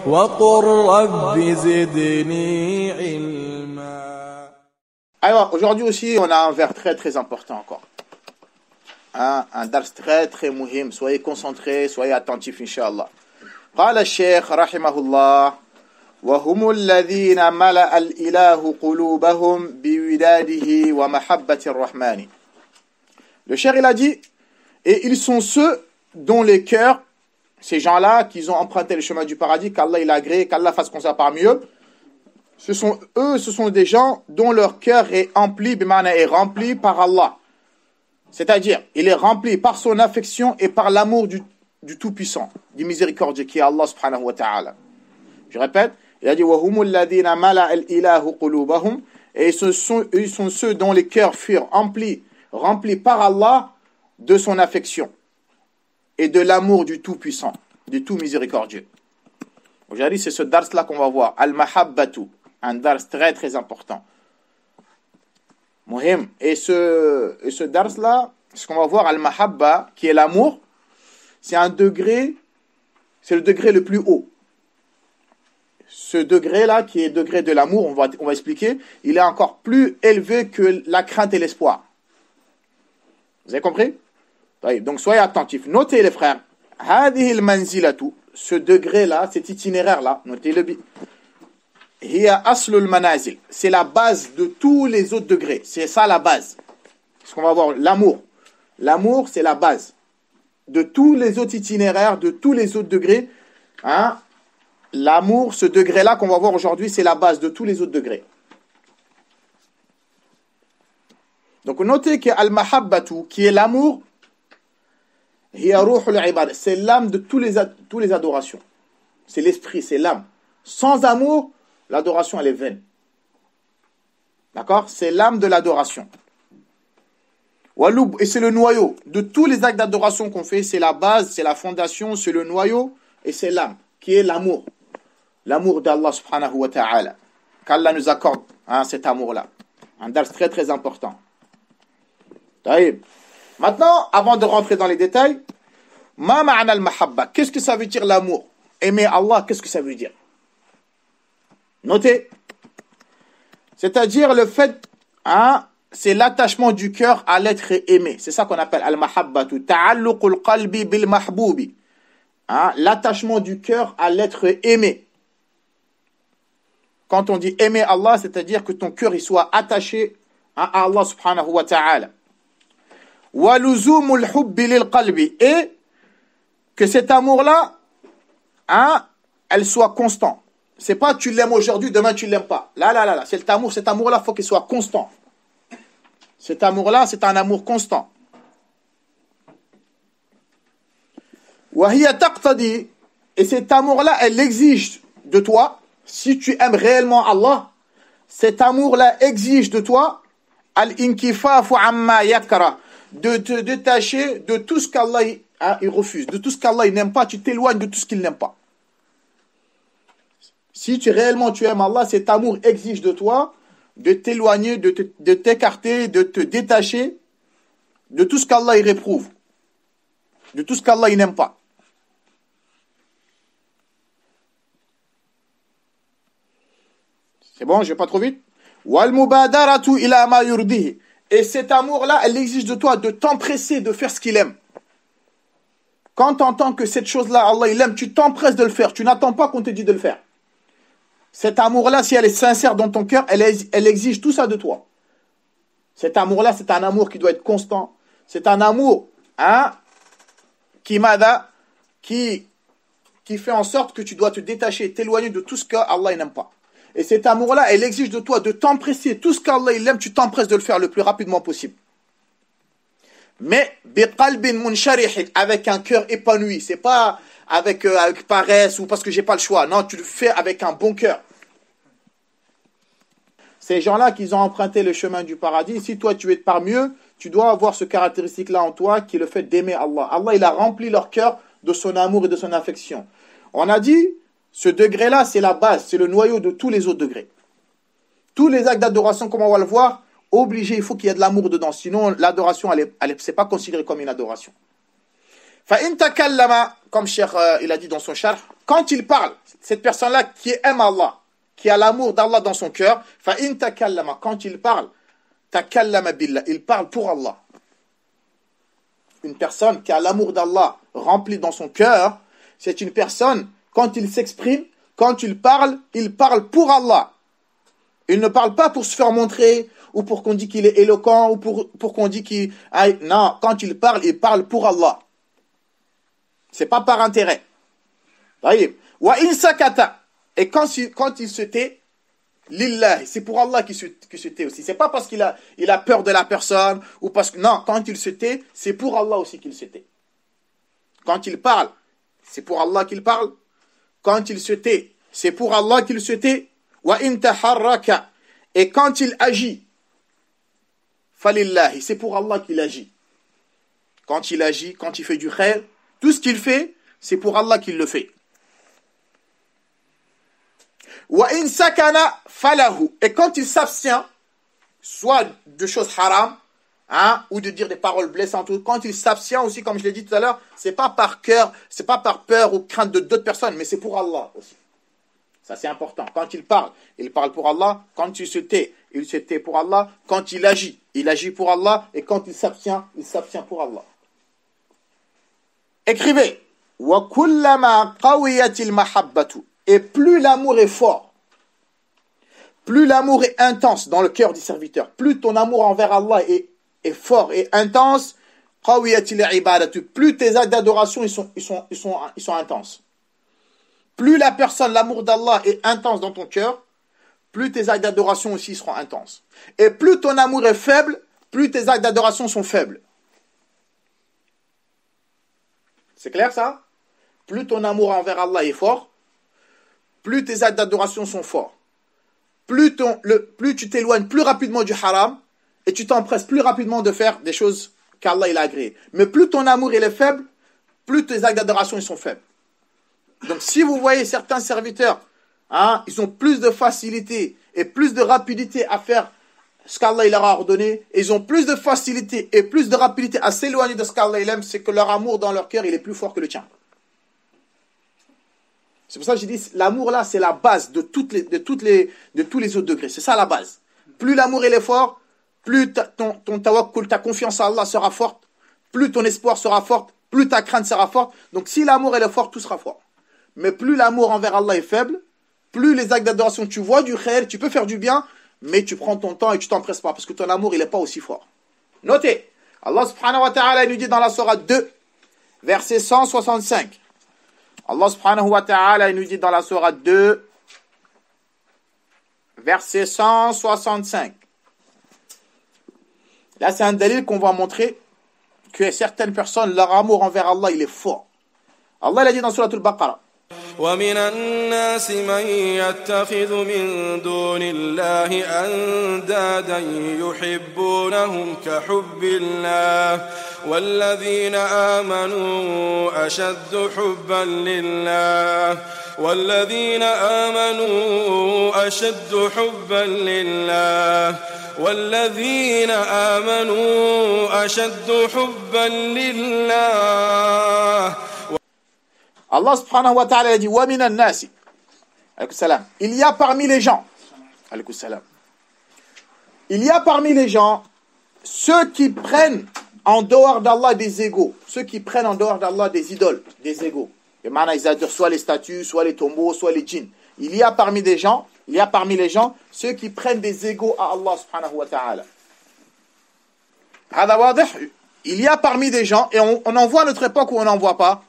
وقل رب زدني علما. Alors, aujourd'hui aussi, on a un vers très très important encore. Un dars très très muhim. Soyez concentrés, soyez attentifs, Inch'Allah. قال الشيخ رحمه الله وهم الذين ملأ الإله قلوبهم بوداده ومحبة الرحمن. Le cheikh il a dit, et ils sont ceux dont les cœurs, ces gens-là qui ont emprunté le chemin du paradis, qu'Allah il a agréé, qu'Allah fasse qu'on soit parmi eux, ce sont des gens dont leur cœur est rempli par Allah. C'est-à-dire, il est rempli par son affection et par l'amour du Tout-Puissant, du Miséricordieux, qui est Allah subhanahu wa ta'ala. Je répète, il a dit وَهُمُ الَّذِينَ مَلَأَ الْإِلَهُ قُلُوبَهُم, et ils sont ceux dont les cœurs furent remplis par Allah de son affection et de l'amour du Tout-Puissant, du Tout Miséricordieux. Aujourd'hui, c'est ce dars-là qu'on va voir. Al-Mahabbatu, un dars très très important. Muhim. Et ce dars-là, ce qu'on va voir, Al-Mahabba, qui est l'amour, c'est le degré le plus haut. Ce degré-là, qui est le degré de l'amour, on va expliquer, il est encore plus élevé que la crainte et l'espoir. Vous avez compris? Donc soyez attentifs. Notez les frères. هذه المنزلة, ce degré-là, cet itinéraire-là, notez-le bien. هي أصل المنازل, c'est la base de tous les autres degrés. C'est ça la base. Ce qu'on va voir, l'amour. L'amour, c'est la base de tous les autres itinéraires, de tous les autres degrés. Hein? L'amour, ce degré-là qu'on va voir aujourd'hui, c'est la base de tous les autres degrés. Donc notez que Al-Mahabbatu, qui est l'amour, c'est l'âme de tous les adorations. C'est l'esprit, c'est l'âme. Sans amour, l'adoration elle est vaine. D'accord? C'est l'âme de l'adoration. Et c'est le noyau de tous les actes d'adoration qu'on fait. C'est la base, c'est la fondation, c'est le noyau et c'est l'âme qui est l'amour. L'amour d'Allah subhanahu wa ta'ala. Qu'Allah nous accorde cet amour-là. Un dars très très important. Taïb. Maintenant, avant de rentrer dans les détails, ma ma'ana al-mahabba, qu'est-ce que ça veut dire l'amour? Aimer Allah, qu'est-ce que ça veut dire? Notez. C'est-à-dire le fait, c'est l'attachement du cœur à l'être aimé. C'est ça qu'on appelle al-mahabbatu. Ta'alluqul qalbi bil mahboubi. L'attachement du cœur à l'être aimé. Quand on dit aimer Allah, c'est-à-dire que ton cœur il soit attaché à Allah subhanahu wa ta'ala. وَلُزُومُ الْحُبِّ لِلْقَلْبِ, et que cet amour-là, elle soit constant. C'est pas tu l'aimes aujourd'hui, demain tu l'aimes pas. Là. Cet amour-là, il faut qu'il soit constant. Cet amour-là, c'est un amour constant. وَهِيَ تَقْتَدِي, et cet amour-là, elle exige de toi, si tu aimes réellement Allah, cet amour-là exige de toi al-inkifafu amma yatkara, de te détacher de tout ce qu'Allah il refuse, de tout ce qu'Allah il n'aime pas, tu t'éloignes de tout ce qu'il n'aime pas. Si réellement tu aimes Allah, cet amour exige de toi de t'éloigner, de t'écarter, de te détacher de tout ce qu'Allah il réprouve, de tout ce qu'Allah il n'aime pas. C'est bon, je vais pas trop vite. Wal mubadaratu ila ma yurdihi. Et cet amour-là, elle exige de toi de t'empresser de faire ce qu'il aime. Quand tu entends que cette chose-là, Allah il aime, tu t'empresses de le faire. Tu n'attends pas qu'on te dise de le faire. Cet amour-là, si elle est sincère dans ton cœur, elle exige tout ça de toi. Cet amour-là, c'est un amour qui doit être constant. C'est un amour qui fait en sorte que tu dois te détacher, t'éloigner de tout ce qu'Allah n'aime pas. Et cet amour-là, elle exige de toi de t'empresser. Tout ce qu'Allah il aime, tu t'empresses de le faire le plus rapidement possible. Mais, biqalbin munsharih, avec un cœur épanoui. C'est pas avec paresse ou parce que j'ai pas le choix. Non, tu le fais avec un bon cœur. Ces gens-là qui ont emprunté le chemin du paradis, si toi tu es parmi eux, tu dois avoir ce caractéristique-là en toi qui est le fait d'aimer Allah. Allah, il a rempli leur cœur de son amour et de son affection. On a dit, ce degré-là, c'est la base, c'est le noyau de tous les autres degrés. Tous les actes d'adoration, comme on va le voir, obligé, il faut qu'il y ait de l'amour dedans. Sinon, l'adoration, c'est pas considéré comme une adoration. فَإِن تَكَلَّمَ, comme Cheikh il a dit dans son charh, quand il parle, cette personne-là qui aime Allah, qui a l'amour d'Allah dans son cœur, فَإِن تَكَلَّمَ, quand il parle, تَكَلَّمَ بِاللَّهِ, il parle pour Allah. Une personne qui a l'amour d'Allah rempli dans son cœur, c'est une personne, quand il s'exprime, quand il parle pour Allah. Il ne parle pas pour se faire montrer, ou pour qu'on dise qu'il est éloquent, ou pour qu'on dise qu'il... Non, quand il parle pour Allah. C'est pas par intérêt. Voyez. Wa in sakata. Et quand il se tait, lillah, c'est pour Allah qu'il se tait aussi. C'est pas parce qu'il a peur de la personne, ou parce que... Non, quand il se tait, c'est pour Allah aussi qu'il se tait. Quand il parle, c'est pour Allah qu'il parle. Quand il se tait, c'est pour Allah qu'il se tait. Wa in taharraka. Et quand il agit, falillahi, c'est pour Allah qu'il agit. Quand il agit, quand il fait du khair, tout ce qu'il fait, c'est pour Allah qu'il le fait. Wa in sakana falahu. Et quand il s'abstient, soit de choses haram, ou de dire des paroles blessantes, ou quand il s'abstient aussi, comme je l'ai dit tout à l'heure, c'est pas par cœur, c'est pas par peur ou crainte de d'autres personnes, mais c'est pour Allah aussi. Ça, c'est important. Quand il parle pour Allah. Quand il se tait pour Allah. Quand il agit pour Allah. Et quand il s'abstient pour Allah. Écrivez. وَكُلَّمَا قَوِيَتِ الْمَحَبَّةُ. Et plus l'amour est fort, plus l'amour est intense dans le cœur du serviteur, plus ton amour envers Allah est fort et intense, قَوِيَتِ الْعِبَادَةُ. Plus tes actes d'adoration ils sont intenses. Plus la personne, l'amour d'Allah est intense dans ton cœur, plus tes actes d'adoration aussi seront intenses. Et plus ton amour est faible, plus tes actes d'adoration sont faibles. C'est clair ça? Plus ton amour envers Allah est fort, plus tes actes d'adoration sont forts. Plus tu t'éloignes plus rapidement du haram, et tu t'empresses plus rapidement de faire des choses qu'Allah il a agréées. Mais plus ton amour il est faible, plus tes actes d'adoration ils sont faibles. Donc si vous voyez certains serviteurs, ils ont plus de facilité et plus de rapidité à faire ce qu'Allah il leur a ordonné, et ils ont plus de facilité et plus de rapidité à s'éloigner de ce qu'Allah il aime, c'est que leur amour dans leur cœur il est plus fort que le tien. C'est pour ça que j'ai dit, l'amour là c'est la base de tous les autres degrés, c'est ça la base. Plus l'amour il est fort, plus ton tawakkul, ta confiance en Allah sera forte, plus ton espoir sera fort, plus ta crainte sera forte. Donc si l'amour il est fort, tout sera fort. Mais plus l'amour envers Allah est faible, plus les actes d'adoration, tu vois du khair, tu peux faire du bien, mais tu prends ton temps et tu t'empresses pas, parce que ton amour, il n'est pas aussi fort. Notez, Allah subhanahu wa ta'ala nous dit dans la sourate 2, verset 165. Allah subhanahu wa ta'ala nous dit dans la sourate 2, verset 165. Là, c'est un dalil qu'on va montrer que certaines personnes, leur amour envers Allah, il est fort. Allah, il a dit dans sourate al-Baqarah, ومن الناس من يتخذ من دون الله أندادا يحبونهم كحب الله والذين آمنوا أشد حبا لله والذين آمنوا أشد حبا لله والذين آمنوا أشد حبا لله. Allah subhanahu wa ta'ala a dit wa minan nasi. Alaykoum salam. Il y a parmi les gens. Alaykoum salam. Il y a parmi les gens ceux qui prennent en dehors d'Allah des égaux, ceux qui prennent en dehors d'Allah des idoles, des égaux. Et maintenant ils adorent soit les statues, soit les tombeaux, soit les djinns. Il y a parmi les gens ceux qui prennent des égaux à Allah subhanahu wa ta'ala. Il y a parmi des gens, et on en voit à notre époque ou on n'en voit pas.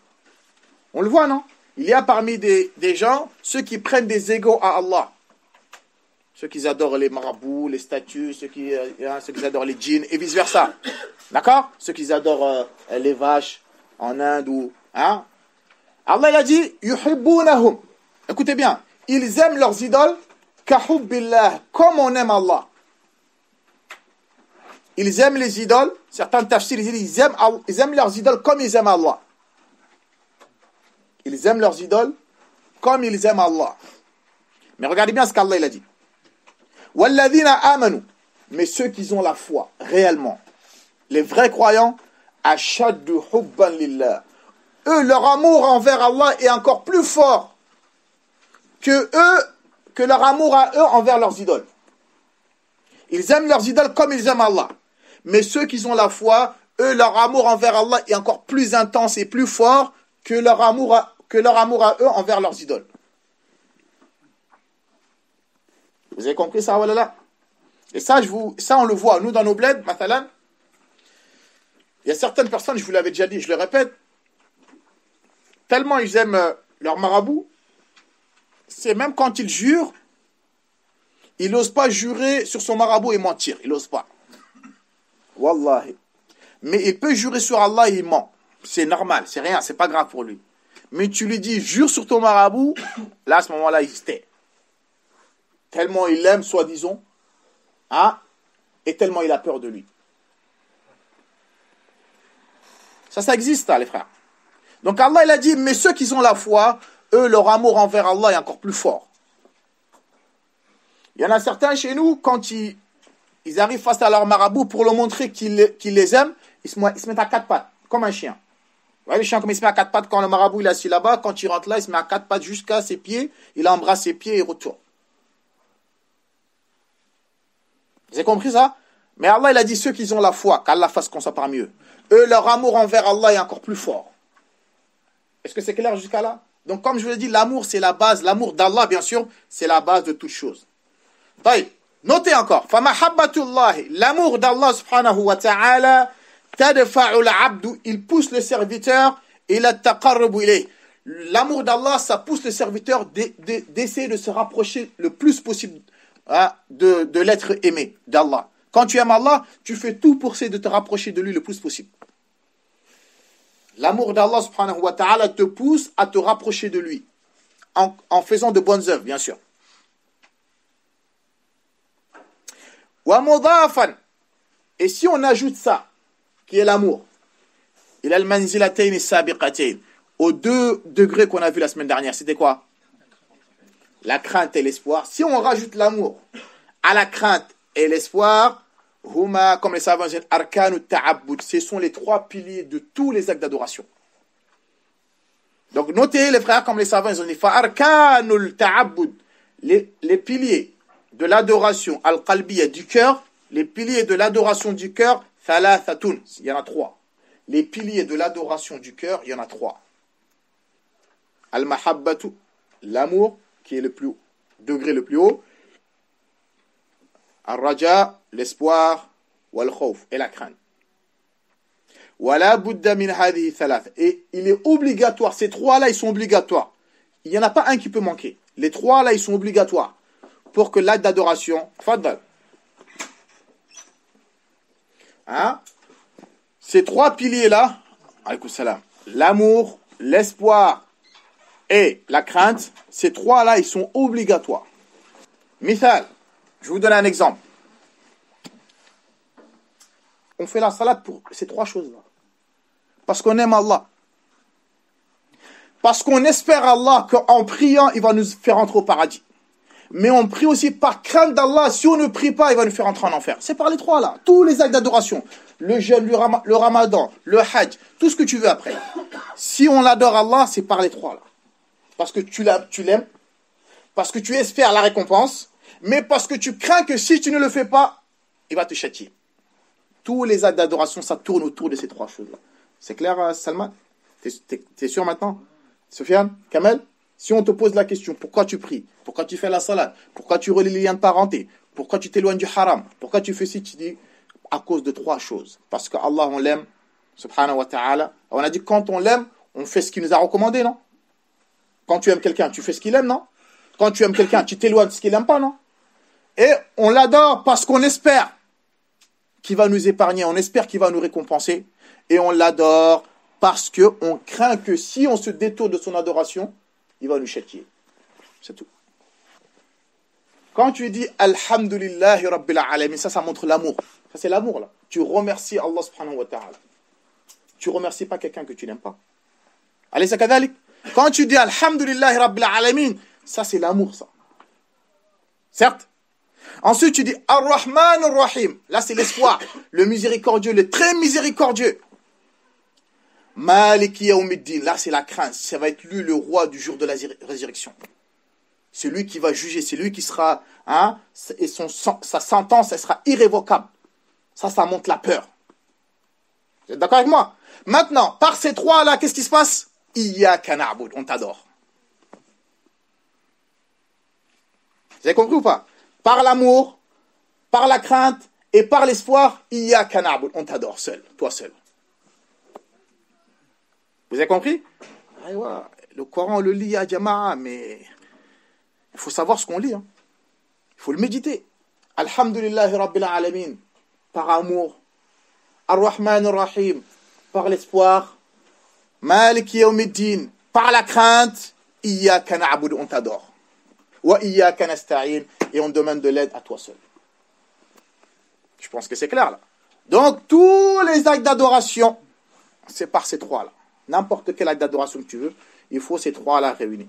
On le voit, non? Il y a parmi des gens ceux qui prennent des égaux à Allah. Ceux qui adorent les marabouts, les statues, ceux qui adorent les djinns, et vice-versa. D'accord? Ceux qui adorent les vaches en Inde ou... Allah il a dit « Yuhibbunahum ». Écoutez bien. Ils aiment leurs idoles kahubbillah, comme on aime Allah. Ils aiment les idoles. Certains tafsirs, ils aiment leurs idoles comme ils aiment Allah. Ils aiment leurs idoles comme ils aiment Allah. Mais regardez bien ce qu'Allah il a dit. Walladhina amanu. Mais ceux qui ont la foi, réellement, les vrais croyants, ashaddu hubban lillah, eux, leur amour envers Allah est encore plus fort que leur amour à eux envers leurs idoles. Ils aiment leurs idoles comme ils aiment Allah. Mais ceux qui ont la foi, eux, leur amour envers Allah est encore plus intense et plus fort que leur amour à eux envers leurs idoles. Vous avez compris ça, voilà. Et ça, on le voit, nous, dans nos bleds, mathalan. Il y a certaines personnes, je vous l'avais déjà dit, je le répète, tellement ils aiment leur marabout, c'est même quand ils jurent, il n'ose pas jurer sur son marabout et mentir. Il n'ose pas. Wallahi. Mais il peut jurer sur Allah et il ment. C'est normal, c'est rien, c'est pas grave pour lui. Mais tu lui dis, jure sur ton marabout, là, à ce moment-là, il se tait. Tellement il l'aime, soi-disant, hein, et tellement il a peur de lui. Ça existe, hein, les frères. Donc Allah, il a dit, mais ceux qui ont la foi, eux, leur amour envers Allah est encore plus fort. Il y en a certains chez nous, quand ils arrivent face à leur marabout pour leur montrer qu'ils les aiment, ils se mettent à quatre pattes, comme un chien. Vous voyez le chien comme il se met à quatre pattes quand le marabout il est assis là-bas, quand il rentre là, il se met à quatre pattes jusqu'à ses pieds, il embrasse ses pieds et retourne. Vous avez compris ça? Mais Allah, il a dit ceux qui ont la foi, qu'Allah fasse qu'on soit parmi eux. Eux, leur amour envers Allah est encore plus fort. Est-ce que c'est clair jusqu'à là? Donc, comme je vous l'ai dit, l'amour, c'est la base. L'amour d'Allah, bien sûr, c'est la base de toute chose. Notez encore. L'amour d'Allah, subhanahu wa ta'ala, tadfa'u al-'abdu, il pousse le serviteur, ila taqarrubu ilayh. L'amour d'Allah, ça pousse le serviteur d'essayer de se rapprocher le plus possible de l'être aimé d'Allah. Quand tu aimes Allah, tu fais tout pour essayer de te rapprocher de lui le plus possible. L'amour d'Allah subhanahu wa ta'ala te pousse à te rapprocher de lui. En faisant de bonnes œuvres, bien sûr. Wa mudafan. Et si on ajoute ça, qui est l'amour, il a le manzilatayn sabiqatayn, aux 2 degrés qu'on a vu la semaine dernière, c'était quoi? La crainte et l'espoir. Si on rajoute l'amour à la crainte et l'espoir, huma, comme les savants disent, arkanu ta'abbud, ce sont les 3 piliers de tous les actes d'adoration. Donc notez les frères, comme les savants ils ont dit, fa arkanul ta'abbud, les piliers de l'adoration al-qalbiyya du cœur, les piliers de l'adoration du cœur, thalathatun, il y en a 3. Les piliers de l'adoration du cœur, il y en a 3. Al-mahabbatu, l'amour, qui est le plus haut, degré le plus haut. Al-raja, l'espoir, wal-khawf, et la crainte. Wala budda min hadhihi thalath. Et il est obligatoire, ces 3-là, ils sont obligatoires. Il n'y en a pas un qui peut manquer. Les 3-là, ils sont obligatoires pour que l'acte d'adoration, faddal. Hein? Ces 3 piliers-là, alaykoum salam, l'amour, l'espoir et la crainte, ces 3-là, ils sont obligatoires. Mithal, je vous donne un exemple. On fait la salade pour ces 3 choses-là. Parce qu'on aime Allah. Parce qu'on espère Allah qu'en priant, il va nous faire entrer au paradis. Mais on prie aussi par crainte d'Allah. Si on ne prie pas, il va nous faire entrer en enfer. C'est par les 3 là. Tous les actes d'adoration. Le jeûne, le ramadan, le hajj, tout ce que tu veux après. Si on adore Allah, c'est par les 3 là. Parce que tu l'aimes. Parce que tu espères la récompense. Mais parce que tu crains que si tu ne le fais pas, il va te châtier. Tous les actes d'adoration, ça tourne autour de ces 3 choses-là. C'est clair, Salman? T'es sûr maintenant? Sofiane? Kamel? Si on te pose la question, pourquoi tu pries? Pourquoi tu fais la salade? Pourquoi tu relis les liens de parenté? Pourquoi tu t'éloignes du haram? Pourquoi tu fais ci? Tu dis, à cause de 3 choses. Parce que Allah, on l'aime, subhanahu wa ta'ala. On a dit, quand on l'aime, on fait ce qu'il nous a recommandé, non? Quand tu aimes quelqu'un, tu fais ce qu'il aime, non? Quand tu aimes quelqu'un, tu t'éloignes de ce qu'il n'aime pas, non? Et on l'adore parce qu'on espère qu'il va nous épargner, on espère qu'il va nous récompenser. Et on l'adore parce qu'on craint que si on se détourne de son adoration, il va nous châtier. C'est tout. Quand tu dis Alhamdulillahi Rabbil Alamin, ça montre l'amour. Ça, c'est l'amour, là. Tu remercies Allah subhanahu wa ta'ala. Tu remercies pas quelqu'un que tu n'aimes pas. Allez, ça kadalik. Quand tu dis Alhamdulillahi Rabbil Alamin, ça, c'est l'amour, ça. Certes. Ensuite, tu dis Ar-Rahman Ar-Rahim. Là, c'est l'espoir. Le miséricordieux, le très miséricordieux. Maliki Yawmiddin, là c'est la crainte, ça va être lui le roi du jour de la résurrection. C'est lui qui va juger, c'est lui qui sera, et sa sentence, elle sera irrévocable. Ça montre la peur. Vous êtes d'accord avec moi? Maintenant, par ces trois-là, qu'est-ce qui se passe? Iyyaka na'bud, on t'adore. Vous avez compris ou pas? Par l'amour, par la crainte et par l'espoir, Iyyaka na'bud, on t'adore seul, toi seul. Vous avez compris? Le Coran, on le lit à Jama'a, mais il faut savoir ce qu'on lit. Il faut le méditer. Alhamdulillahi Rabbil Alamin, par amour. Ar-Rahman Ar-Rahim, par l'espoir. Maliki Yawmiddin, par la crainte. Iyyaka na'budu, on t'adore. Wa iyyaka nasta'in, et on demande de l'aide à toi seul. Je pense que c'est clair là. Donc tous les actes d'adoration, c'est par ces trois-là. N'importe quel acte d'adoration que tu veux, il faut ces trois-là réunis.